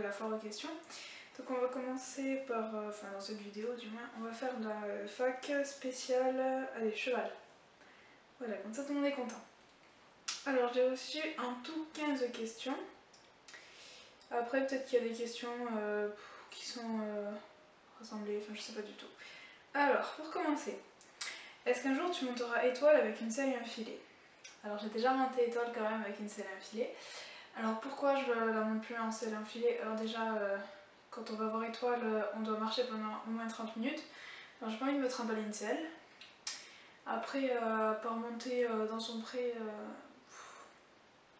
la foire aux questions. Donc on va commencer par, enfin dans cette vidéo du moins, on va faire la fac spéciale, allez, cheval. Voilà, comme ça tout le monde est content. Alors j'ai reçu en tout 15 questions. Après peut-être qu'il y a des questions qui sont rassemblées, enfin je sais pas du tout. Alors pour commencer, est-ce qu'un jour tu monteras étoile avec une selle et un filet? Alors j'ai déjà monté étoile quand même avec une selle et un filet. Alors pourquoi je la monte plus en selle et un filet? Alors déjà quand on va voir étoile on doit marcher pendant au moins 30 minutes. Alors j'ai pas envie de me trimballer une selle. Après par monter dans son pré,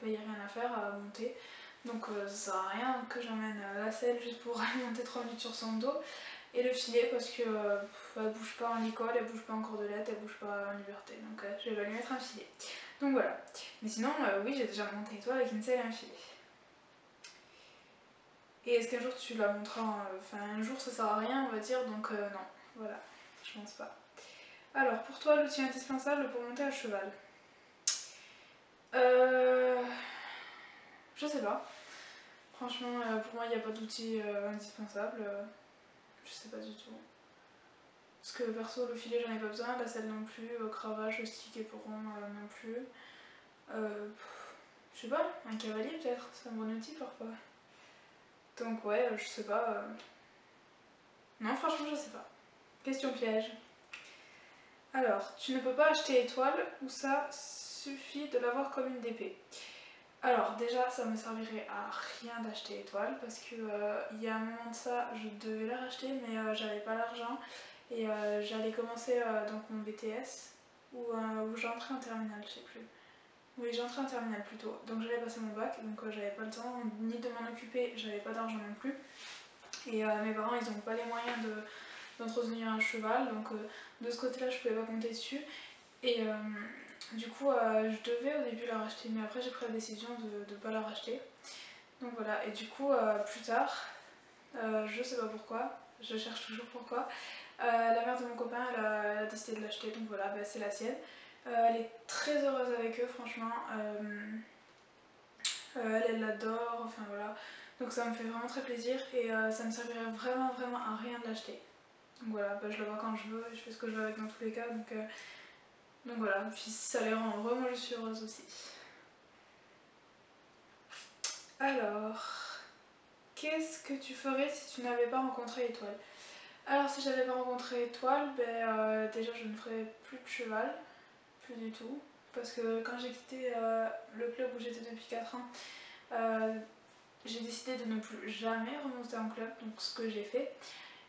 il n'y a rien à faire à monter. Donc ça sert à rien que j'emmène la selle juste pour monter 3 minutes sur son dos. Et le filet parce que elle bouge pas en école, elle bouge pas en cordelette, elle bouge pas en liberté. Donc je vais lui mettre un filet. Donc voilà. Mais sinon, oui, j'ai déjà monté étoile avec une selle et un filet. Et est-ce qu'un jour tu la monteras enfin un jour ça sert à rien on va dire, donc non. Voilà, je pense pas. Alors pour toi, l'outil indispensable pour monter à cheval. Je sais pas. Franchement, pour moi, il n'y a pas d'outil indispensable. Je sais pas du tout. Parce que perso, le filet, j'en ai pas besoin, la selle non plus, cravache, stick et poron non plus. Je sais pas, un cavalier peut-être, c'est un bon outil parfois. Donc ouais, je sais pas. Non, franchement, je sais pas. Question piège. Alors, tu ne peux pas acheter étoile ou ça suffit de l'avoir comme une d'épée. Alors déjà ça me servirait à rien d'acheter étoile parce que il y a un moment de ça je devais la racheter mais j'avais pas l'argent et j'allais commencer donc mon BTS ou j'entrais en terminale, je sais plus. Oui, j'entrais en terminale plutôt, donc j'allais passer mon bac donc j'avais pas le temps ni de m'en occuper, j'avais pas d'argent non plus et mes parents ils ont pas les moyens d'entretenir un cheval donc de ce côté là je pouvais pas compter dessus et du coup, je devais au début la racheter, mais après j'ai pris la décision de ne pas la racheter. Donc voilà, et du coup, plus tard, je sais pas pourquoi, je cherche toujours pourquoi, la mère de mon copain, elle a décidé de l'acheter, donc voilà, bah, c'est la sienne. Elle est très heureuse avec eux, franchement. Elle l'adore, enfin voilà. Donc ça me fait vraiment très plaisir et ça me servirait vraiment à rien de l'acheter. Donc voilà, bah, je la vois quand je veux et je fais ce que je veux avec dans tous les cas, donc voilà, puis ça les rend heureux, moi je suis heureuse aussi. Alors, qu'est-ce que tu ferais si tu n'avais pas rencontré Étoile? Alors si j'avais pas rencontré Étoile, ben, déjà je ne ferais plus de cheval, plus du tout. Parce que quand j'ai quitté le club où j'étais depuis 4 ans, j'ai décidé de ne plus jamais remonter en club, donc ce que j'ai fait.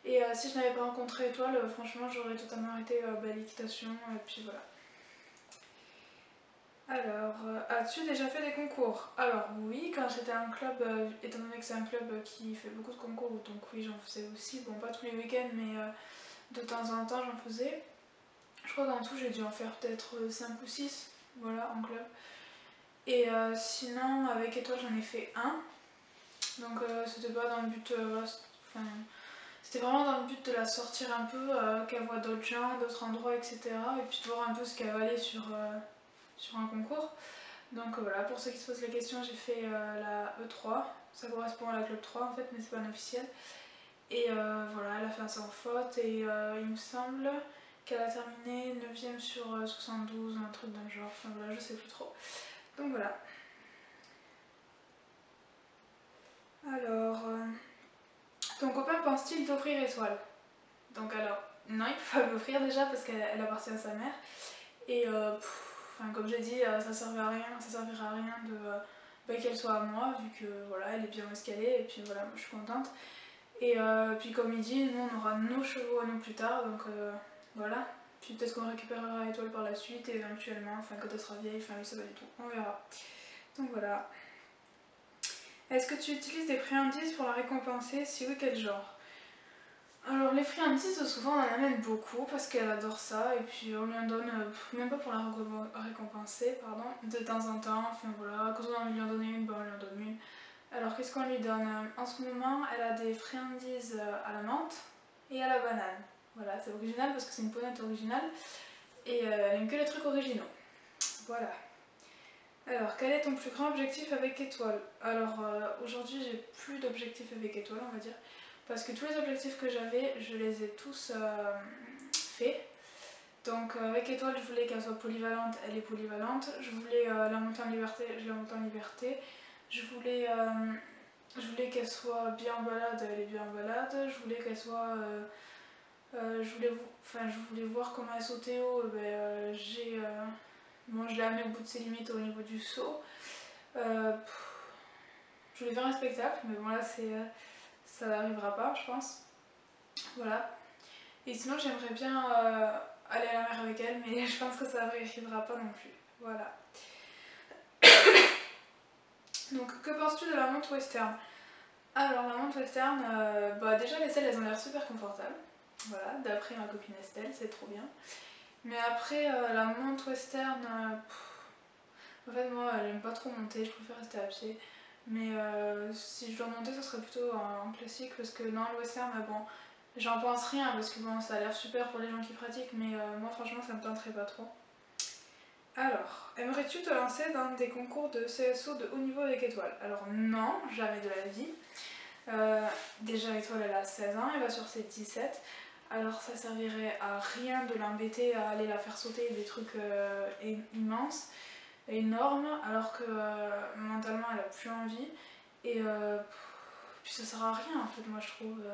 Et si je n'avais pas rencontré Étoile, franchement j'aurais totalement arrêté l'équitation, et puis voilà. Alors, as-tu déjà fait des concours? Alors oui, quand j'étais à un club, étant donné que c'est un club qui fait beaucoup de concours, donc oui j'en faisais aussi, bon pas tous les week-ends mais de temps en temps j'en faisais. Je crois qu'en tout j'ai dû en faire peut-être 5 ou 6, voilà, en club. Et sinon avec Étoile j'en ai fait un, donc c'était pas dans le but, enfin, c'était vraiment dans le but de la sortir un peu, qu'elle voit d'autres gens, d'autres endroits, etc. Et puis de voir un peu ce qu'elle valait sur un concours. Donc voilà, pour ceux qui se posent la question, j'ai fait la E3, ça correspond à la Club 3 en fait, mais c'est pas un officiel. Et voilà, elle a fait un sans faute et il me semble qu'elle a terminé 9ème sur 72 ou un truc dans le genre, enfin voilà, je sais plus trop. Donc voilà. Alors, ton copain pense-t-il t'offrir étoile? Donc alors, non, il peut pas m'offrir déjà parce qu'elle appartient à sa mère. Et enfin, comme j'ai dit, ça servira à rien de qu'elle soit à moi, vu que voilà, elle est bien où est-ce qu'elle est, et puis voilà, moi je suis contente. Et puis comme il dit, nous on aura nos chevaux à nous plus tard, donc voilà. Puis peut-être qu'on récupérera Étoile par la suite, éventuellement, enfin quand elle sera vieille, enfin je sais pas du tout, on verra. Donc voilà. Est-ce que tu utilises des friandises pour la récompenser? Si oui, quel genre? Alors les friandises, souvent on en amène beaucoup parce qu'elle adore ça et puis on lui en donne, même pas pour la récompenser, pardon, de temps en temps, enfin voilà, quand on a envie de lui en donner une, ben on lui en donne une. Alors qu'est-ce qu'on lui donne? En ce moment elle a des friandises à la menthe et à la banane. Voilà, c'est original parce que c'est une ponette originale et elle aime que les trucs originaux. Voilà. Alors, quel est ton plus grand objectif avec Étoile? Alors, aujourd'hui, j'ai plus d'objectifs avec Étoile, on va dire. Parce que tous les objectifs que j'avais, je les ai tous faits. Donc, avec Étoile, je voulais qu'elle soit polyvalente, elle est polyvalente. Je voulais la montée en liberté, je la monte en liberté. Je voulais qu'elle soit bien en balade, elle est bien en balade. Je voulais qu'elle soit. Je voulais voir comment elle sautait haut. Bon, je l'ai amené au bout de ses limites au niveau du saut. Je voulais faire un spectacle, mais bon là ça n'arrivera pas, je pense. Voilà. Et sinon, j'aimerais bien aller à la mer avec elle, mais je pense que ça n'arrivera pas non plus. Voilà. Donc, que penses-tu de la montre western? Alors, la montre western, déjà les selles elles ont l'air super confortables. Voilà, d'après ma copine Estelle, c'est trop bien. Mais après, la montre western, en fait, moi, j'aime pas trop monter, je préfère rester à pied. Mais si je dois monter, ce serait plutôt en classique parce que non, le western, bon, j'en pense rien parce que bon, ça a l'air super pour les gens qui pratiquent, mais moi, franchement, ça me tenterait pas trop. Alors, aimerais-tu te lancer dans des concours de CSO de haut niveau avec Étoile? Alors, non, jamais de la vie. Déjà, Étoile, elle a 16 ans, elle va sur ses 17. Alors, ça servirait à rien de l'embêter à aller la faire sauter des trucs immenses, énormes, alors que mentalement, elle a plus envie. Et puis ça sert à rien, en fait, moi, je trouve.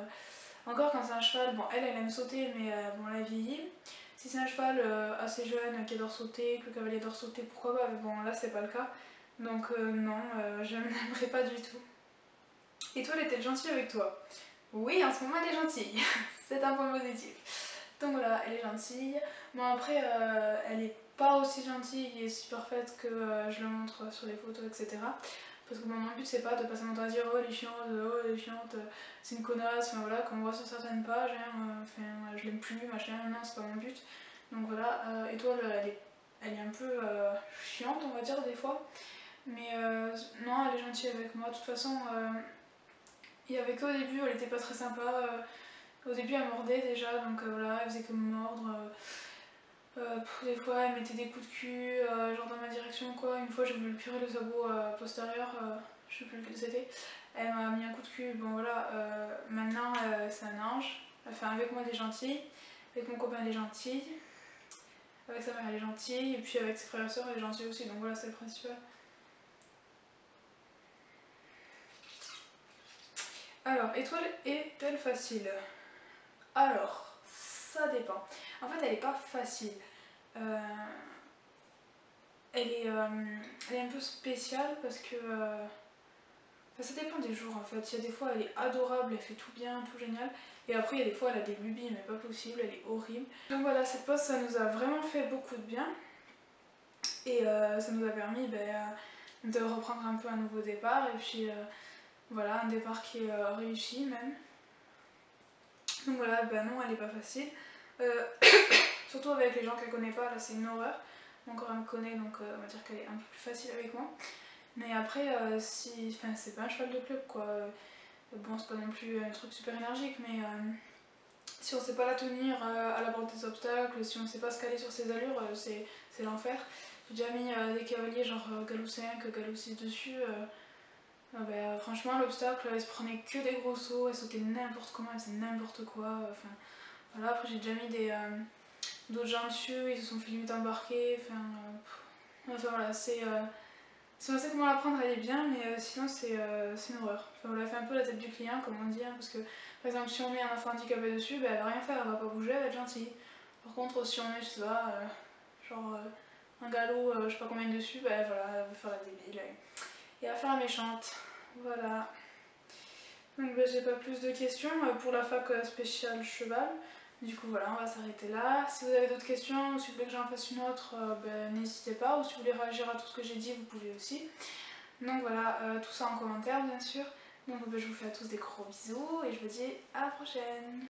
Encore quand c'est un cheval, bon, elle aime sauter, mais bon, elle a vieilli. Si c'est un cheval assez jeune qui adore sauter, que le cavalier adore sauter, pourquoi pas, mais bon, là, c'est pas le cas. Donc, non, je n'aimerais pas du tout. Et toi, elle était gentille avec toi? Oui, en ce moment, elle est gentille. C'est un point positif. Donc voilà, elle est gentille. Bon, après, elle est pas aussi gentille et si parfaite que je le montre sur les photos, etc. Parce que bon, mon but, c'est pas de passer mon temps à dire oh, elle est chiante, c'est une connasse, enfin voilà, comme on voit sur certaines pages, hein, je l'aime plus, machin, non, c'est pas mon but. Donc voilà, Étoile, elle est un peu chiante, on va dire, des fois. Mais non, elle est gentille avec moi. De toute façon, il y avait qu'au début, elle était pas très sympa. Au début, elle mordait déjà, donc voilà, elle faisait que me mordre. Des fois, elle mettait des coups de cul, genre dans ma direction, quoi. Une fois, j'ai voulu lui pirer le sabot postérieur, je sais plus lequel c'était. Elle m'a mis un coup de cul, bon voilà. Maintenant, c'est un ange. Enfin, avec moi, elle est gentille. Avec mon copain, elle est gentille. Avec sa mère, elle est gentille. Et puis, avec ses frères et sœurs, elle est gentille aussi. Donc voilà, c'est le principal. Alors, Étoile est-elle facile? Alors, ça dépend. En fait, elle est pas facile. Euh, elle est un peu spéciale parce que ça dépend des jours en fait. Il y a des fois elle est adorable, elle fait tout bien, tout génial. Et après il y a des fois elle a des lubies mais pas possible, elle est horrible. Donc voilà, cette pause ça nous a vraiment fait beaucoup de bien. Et ça nous a permis de reprendre un peu un nouveau départ. Et puis voilà, un départ qui est réussi même. Donc voilà, non elle est pas facile. Euh, Surtout avec les gens qu'elle connaît pas, là c'est une horreur. Encore elle me connaît donc on va dire qu'elle est un peu plus facile avec moi. Mais après, c'est pas un cheval de club quoi. Bon, c'est pas non plus un truc super énergique, mais si on sait pas la tenir à l'abord des obstacles, si on sait pas se caler sur ses allures, c'est l'enfer. J'ai déjà mis des cavaliers genre galop 5, galop 6 dessus. Franchement, l'obstacle, elle se prenait que des gros sauts, elle sautait n'importe comment, elle faisait n'importe quoi. Enfin, voilà, après j'ai déjà mis d'autres gens dessus, ils se sont fait limite embarquer. Enfin voilà, si on sait comment la prendre, elle est bien, mais sinon c'est une horreur. Enfin, on la fait un peu la tête du client, comme on dit, hein, parce que par exemple, si on met un enfant handicapé dessus, elle va rien faire, elle va pas bouger, elle va être gentille. Par contre, si on met, je sais pas, genre un galop, je sais pas combien dessus, voilà, elle va faire la débile et elle va faire la méchante. Voilà. Donc j'ai pas plus de questions pour la fac spéciale cheval. Du coup voilà, on va s'arrêter là. Si vous avez d'autres questions ou si vous voulez que j'en fasse une autre, n'hésitez pas. Ou si vous voulez réagir à tout ce que j'ai dit, vous pouvez aussi. Donc voilà, tout ça en commentaire bien sûr. Donc je vous fais à tous des gros bisous et je vous dis à la prochaine.